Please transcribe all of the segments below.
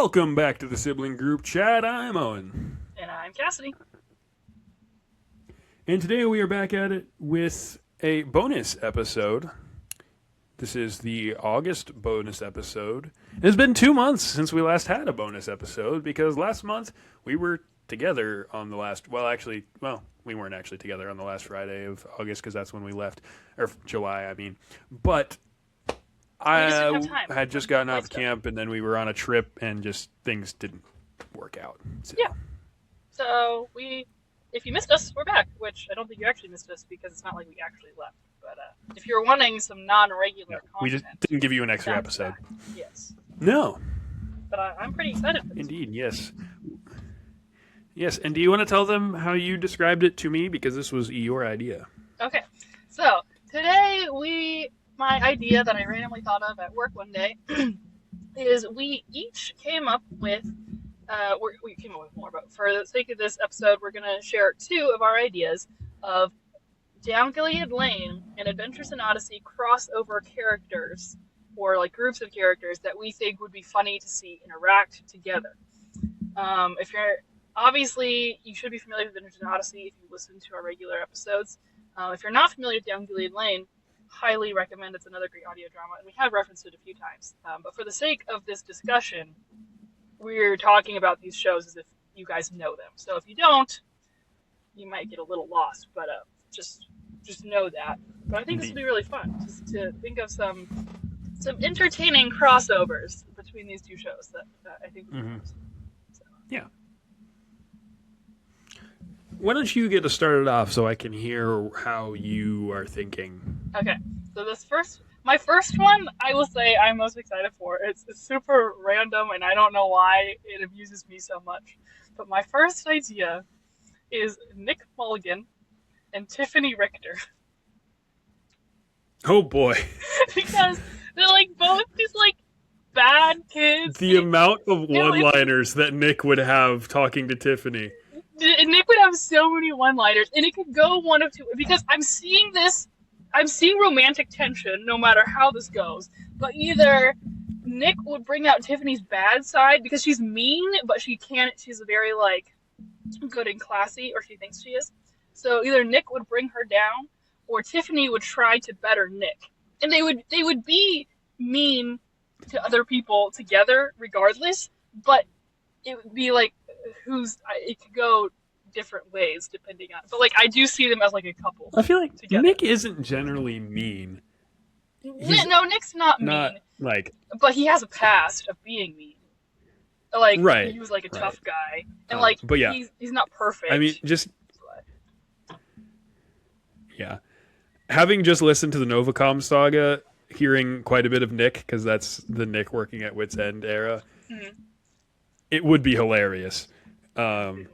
Welcome back to the sibling group chat. I'm Owen. And I'm Cassidy. And today we are back at it with a bonus episode. This is the August bonus episode. It's been 2 months since we last had a bonus episode because last month we were together on the last, we weren't actually together on the last Friday of August because that's when we left, or July, I mean. But I had just gotten off camp and then we were on a trip and just things didn't work out. So. Yeah. So if you missed us, we're back, which I don't think you actually missed us because it's not like we actually left. But if you're wanting some non-regular content, we just didn't give you an extra episode. Back. Yes. No. But I'm pretty excited for this. Indeed, yes. Yes, and do you want to tell them how you described it to me? Because this was your idea. Okay. So, today my idea that I randomly thought of at work one day is we each came up with, we came up with more, but for the sake of this episode, we're going to share 2 of our ideas of Down Gilead Lane and Adventures in Odyssey crossover characters, or like groups of characters that we think would be funny to see interact together. Obviously, you should be familiar with Adventures in Odyssey if you listen to our regular episodes. If you're not familiar with Down Gilead Lane, highly recommend. It's another great audio drama, and we have referenced it a few times. But for the sake of this discussion, we're talking about these shows as if you guys know them. So if you don't, you might get a little lost, but just know that. But I think this will be really fun, just to think of some entertaining crossovers between these 2 shows that I think would be interesting. So. Yeah. Why don't you get to start it off so I can hear how you are thinking? Okay, so my first one, I will say I'm most excited for. It's super random, and I don't know why it amuses me so much. But my first idea is Nick Mulligan and Tiffany Richter. Oh boy. Because they're like both these like bad kids. The amount of one-liners that Nick would have talking to Tiffany. Nick would have so many one-liners, and it could go one of 2, because I'm seeing romantic tension no matter how this goes, but either Nick would bring out Tiffany's bad side because she's mean, but she's very like good and classy, or she thinks she is. So either Nick would bring her down, or Tiffany would try to better Nick. And they would be mean to other people together regardless, but it would be like it could go different ways depending on, but like I do see them as like a couple. I feel like together. Nick isn't generally mean. No, Nick's not mean. Like, but he has a past of being mean. Like, right, he was like a tough guy, and like, but yeah, he's not perfect. I mean, yeah, having just listened to the Novacom saga, hearing quite a bit of Nick, because that's the Nick working at Wit's End era. Mm-hmm. It would be hilarious. And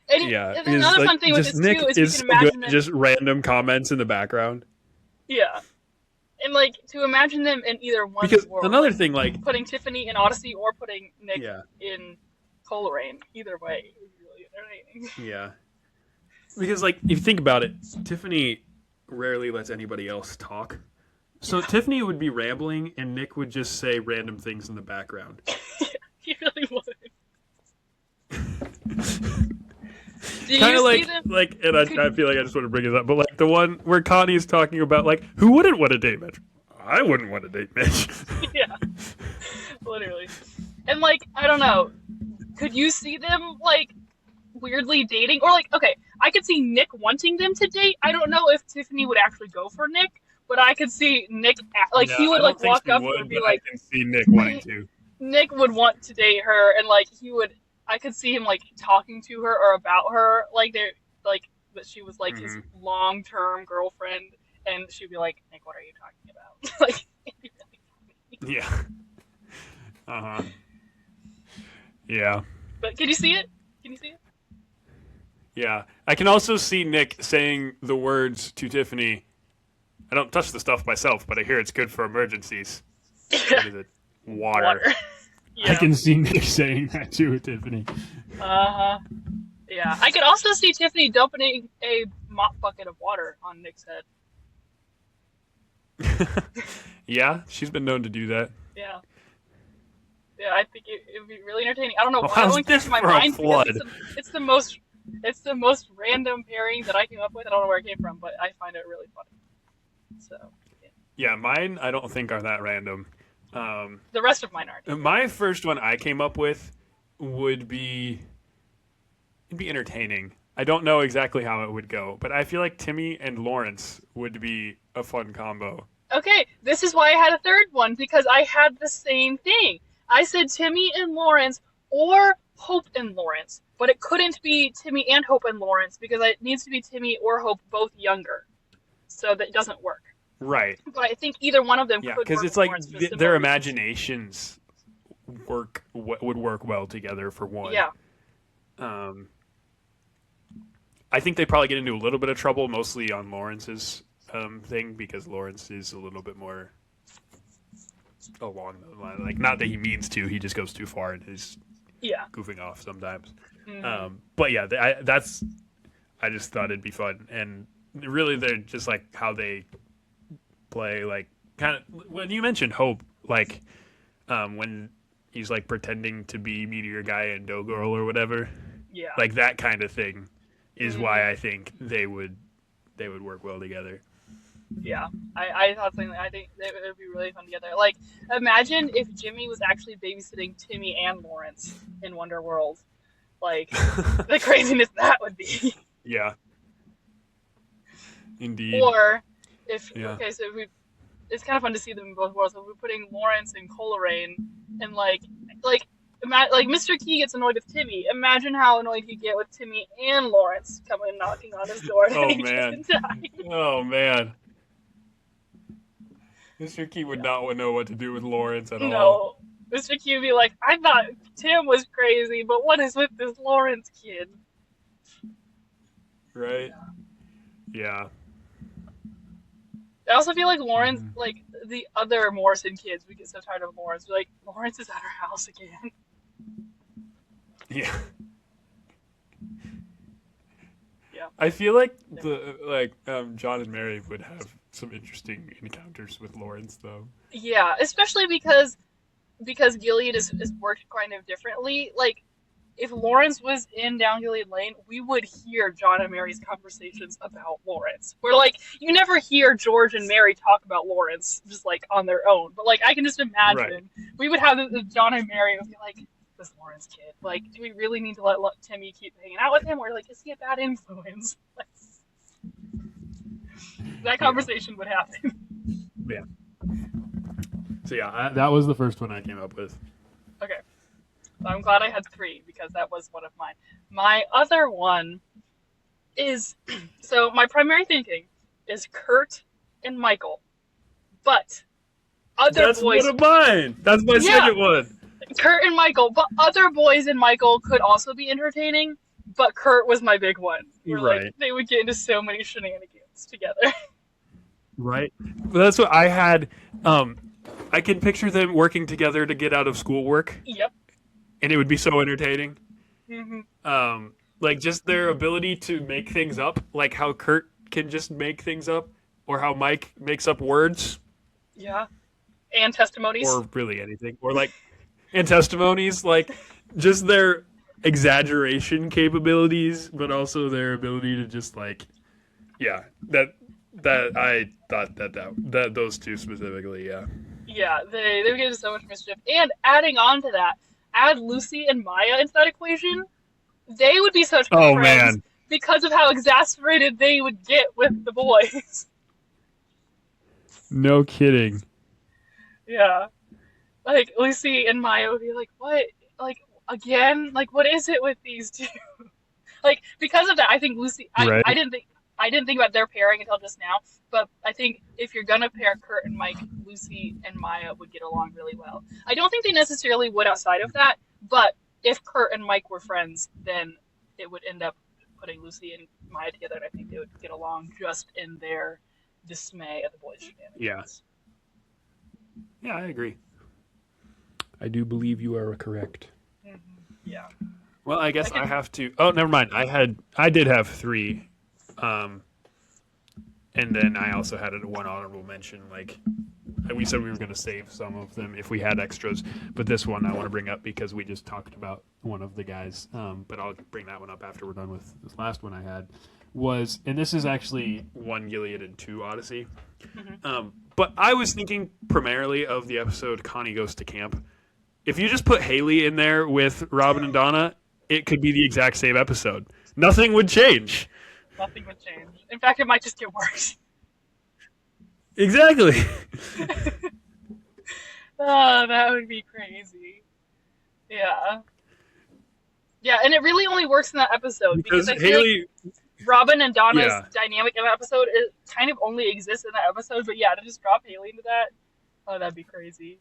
another fun thing with this Nick too is you can imagine them, just random comments in the background. Yeah, and like to imagine them in either one. Because world, another thing, like putting Tiffany in Odyssey or putting Nick in Coleraine, either way, it would be really entertaining. Yeah, because like if you think about it, Tiffany rarely lets anybody else talk. So Tiffany would be rambling, and Nick would just say random things in the background. He really would. Kind of like, and I feel like I just want to bring it up, but like the one where Connie's talking about like who wouldn't want to date Mitch? I wouldn't want to date Mitch. Yeah, literally. And like I don't know, could you see them like weirdly dating, or like okay, I could see Nick wanting them to date. I don't know if Tiffany would actually go for Nick. But I could see Nick, like, he would, like, walk up and be like... I can see Nick wanting to. Nick would want to date her, and, like, I could see him, like, talking to her or about her, like, that she was, like, his long-term girlfriend, and she'd be like, Nick, what are you talking about? Like, it'd be really funny. Yeah. Uh-huh. Yeah. But can you see it? Yeah. I can also see Nick saying the words to Tiffany... I don't touch the stuff myself, but I hear it's good for emergencies. What is it? Water. Yeah. I can see Nick saying that to Tiffany. Uh-huh. Yeah. I could also see Tiffany dumping a mop bucket of water on Nick's head. Yeah, she's been known to do that. Yeah. Yeah, I think it would be really entertaining. I don't know Well, why it how's only came this to my for a mind because flood? it's the most random pairing that I came up with. I don't know where it came from, but I find it really funny. So yeah. Yeah, mine I don't think are that random. The rest of mine aren't either. My first one I came up with would be it'd be entertaining. I don't know exactly how it would go, but I feel like Timmy and Lawrence would be a fun combo. Okay, this is why I had a third one because I had the same thing. I said Timmy and Lawrence or Hope and Lawrence, but it couldn't be Timmy and Hope and Lawrence because it needs to be Timmy or Hope both younger. So that doesn't work. Right. But I think either one of them Yeah, could because work it's with like Lawrence for similar their reasons. imaginations would work well together for one. Yeah. Um, I think they probably get into a little bit of trouble, mostly on Lawrence's thing, because Lawrence is a little bit more along the line. Like, not that he means to, he just goes too far and is Yeah. goofing off sometimes. Mm-hmm. But yeah, I just thought it'd be fun, and really, they're just like how they play. Like, kind of when you mentioned Hope, like when he's like pretending to be Meteor Guy and Dough Girl or whatever, Yeah. like that kind of thing is Mhm. why I think they would work well together. Yeah. I thought something. I think it would be really fun together. Like, imagine if Jimmy was actually babysitting Timmy and Lawrence in Wonder World. Like, the craziness that would be. Yeah, indeed. Or if Yeah. okay, so if we, it's kind of fun to see them in both worlds. So if we're putting Lawrence and Coleraine, and like Mr. Key gets annoyed with Timmy. Imagine how annoyed he'd get with Timmy and Lawrence coming and knocking on his door. Oh, At man. time. Oh man, Mr. Key would Yeah. not know what to do with Lawrence at all. No, Mr. Q would be like, I thought Tim was crazy, but what is with this Lawrence kid? Right? Yeah. I also feel like Lawrence, Mhm. like the other Morrison kids, we get so tired of Lawrence. We're like, Lawrence is at our house again. Yeah. Yeah. I feel like John and Mary would have some interesting encounters with Lawrence, though. Yeah, especially because Gilead is worked kind of differently. Like, if Lawrence was in Down Gilead Lane, we would hear John and Mary's conversations about Lawrence. Where, like, you never hear George and Mary talk about Lawrence just, like, on their own. But, like, I can just imagine we would have the John and Mary would be like, this Lawrence kid, like, do we really need to let Timmy keep hanging out with him? Or, like, is he a bad influence? Like, that conversation would happen. Yeah. So yeah, that was the first one I came up with. Okay. So I'm glad I had three because that was one of mine. My other one is so my primary thinking is Kurt and Michael, but other That's boys. one of mine. That's my Yeah. second one. Kurt and Michael, but other boys and Michael could also be entertaining. But Kurt was my big one. Where, Right. like, they would get into so many shenanigans together. Right. But that's what I had. I can picture them working together to get out of schoolwork, Yep. and it would be so entertaining. Hmm. Like just their ability to make things up, like how Kurt can just make things up, or how Mike makes up words, Yeah. And testimonies. or really anything, or like and testimonies, like just their exaggeration capabilities, but also their ability to just like, yeah, that I thought that those two specifically, yeah. Yeah, they would get into so much mischief. And adding on to that, add Lucy and Maya into that equation, they would be such good Oh friends man, because of how exasperated they would get with the boys. no kidding. Yeah. Like, Lucy and Maya would be like, what? Like, again? Like, what is it with these two? Like, because of that, I think Lucy, Right. I didn't think about their pairing until just now, but I think if you're gonna pair Kurt and Mike, Lucy and Maya would get along really well. I don't think they necessarily would outside of that, but if Kurt and Mike were friends, then it would end up putting Lucy and Maya together, and I think they would get along just in their dismay at the boys' shenanigans. Yeah, I agree. I do believe you are correct. Mm-hmm. Yeah. Well, I guess I can- I have to. Oh, never mind. I did have three, and then I also had one honorable mention. Like, we said we were going to save some of them if we had extras, but this one I want to bring up because we just talked about one of the guys. But I'll bring that one up after we're done with this last one I had. And this is actually 1 Gilead and 2 Odyssey. Mm-hmm. But I was thinking primarily of the episode Connie Goes to Camp. If you just put Haley in there with Robin and Donna, it could be the exact same episode. Nothing would change. Nothing would change. In fact, it might just get worse. Exactly. Oh, that would be crazy. Yeah. Yeah, and it really only works in that episode because I feel like Robin and Donna's dynamic in that episode kind of only exists in that episode, but yeah, to just drop Haley into that, oh, that'd be crazy.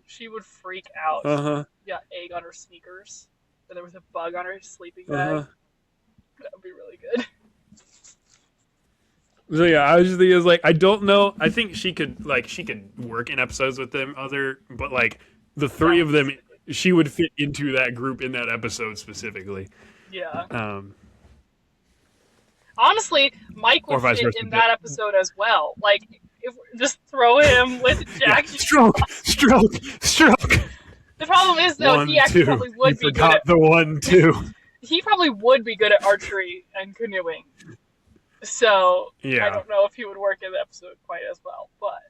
She would freak out. Uh-huh. Yeah, egg on her sneakers. And there was a bug on her sleeping bag. That would be really good. So yeah, I was just thinking, like, I don't know. I think she could work in episodes with them but like the three of them, she would fit into that group in that episode specifically. Yeah. Honestly, Mike would fit in that episode as well. Like, if just throw him with Jack. Stroke. The problem is, though, he actually probably would be good at the 1-2. He probably would be good at archery and canoeing. So, I don't know if he would work in the episode quite as well, but...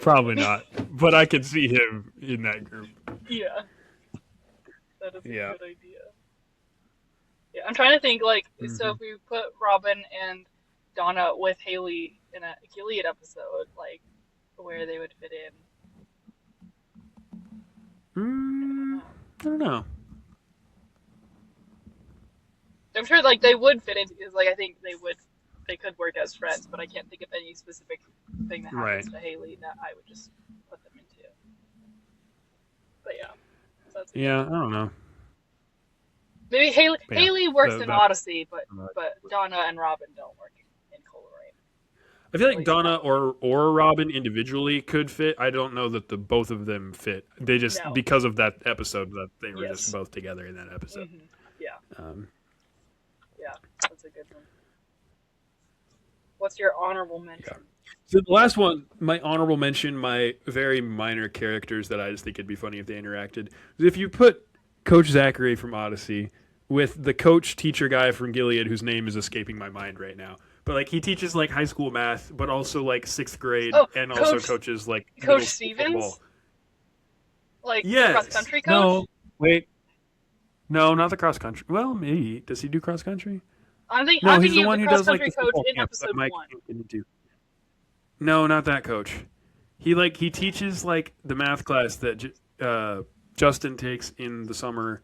Probably not. But I could see him in that group. Yeah. That is a good idea. Yeah, I'm trying to think, like, so if we put Robin and Donna with Haley in a Gilead episode, like, where they would fit in. I don't know. I'm sure, like, they would fit in because, like, I think they could work as friends, but I can't think of any specific thing that happens to Haley that I would just put them into. But yeah. So that's I don't know. Maybe Haley works in Odyssey, but Donna and Robin don't work in Coleraine. I feel like Donna or Robin individually could fit. I don't know that the both of them fit. They just because of that episode that they were just both together in that episode. Mm-hmm. Yeah. Yeah, that's a good one. What's your honorable mention? Yeah. So the last one, my honorable mention, my very minor characters that I just think it'd be funny if they interacted. If you put Coach Zachary from Odyssey with the coach teacher guy from Gilead, whose name is escaping my mind right now. But like he teaches like high school math, but also like 6th grade, and also coaches like Coach Stevens. Football. Like cross country coach. No, wait. No, not the cross country. Well, maybe does he do cross country? I think he's the one who does like the coach football in camp episode that Mike 1. No, not that coach. He teaches like the math class that Justin takes in the summer,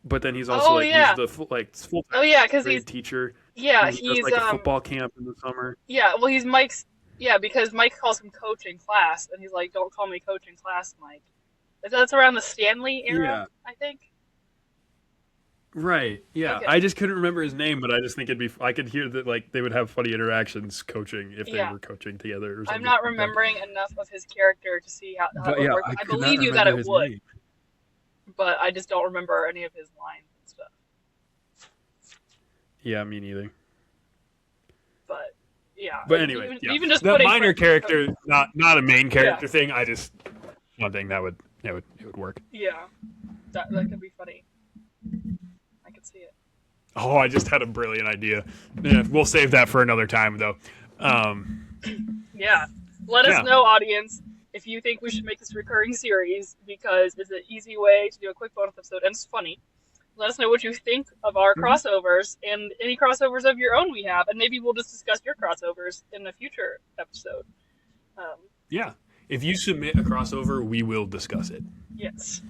but then he's also he's the full-time because he's teacher. Yeah, he's like a football camp in the summer. Yeah, well, he's Mike's. Yeah, because Mike calls him coach in class, and he's like, "Don't call me coach in class, Mike." That's around the Stanley era, I think. Right. Yeah. Okay. I just couldn't remember his name, but I just think I could hear that like they would have funny interactions coaching if they were coaching together or something. I'm not remembering enough of his character to see how it would work. I believe you that it would. Name. But I just don't remember any of his lines and stuff. Yeah, me neither. But yeah. But anyway, even just that minor character, not a main character thing. I just one thing that would work. Yeah, that could be funny. I could see it. Oh, I just had a brilliant idea. Yeah, we'll save that for another time, though. Yeah, let us know, audience, if you think we should make this a recurring series, because it's an easy way to do a quick bonus episode, and it's funny. Let us know what you think of our crossovers, and any crossovers of your own we have, and maybe we'll just discuss your crossovers in a future episode. Yeah. If you submit a crossover, we will discuss it. Yes.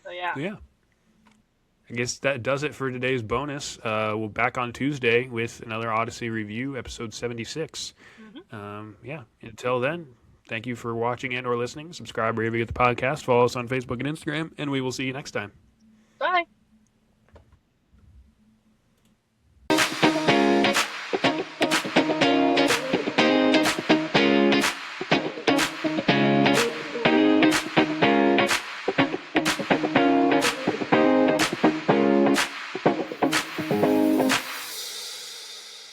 So, yeah. Yeah. I guess that does it for today's bonus. We'll back on Tuesday with another Odyssey review, episode 76. Mm-hmm. Until then, thank you for watching and or listening. Subscribe wherever you get the podcast. Follow us on Facebook and Instagram, and we will see you next time. Bye.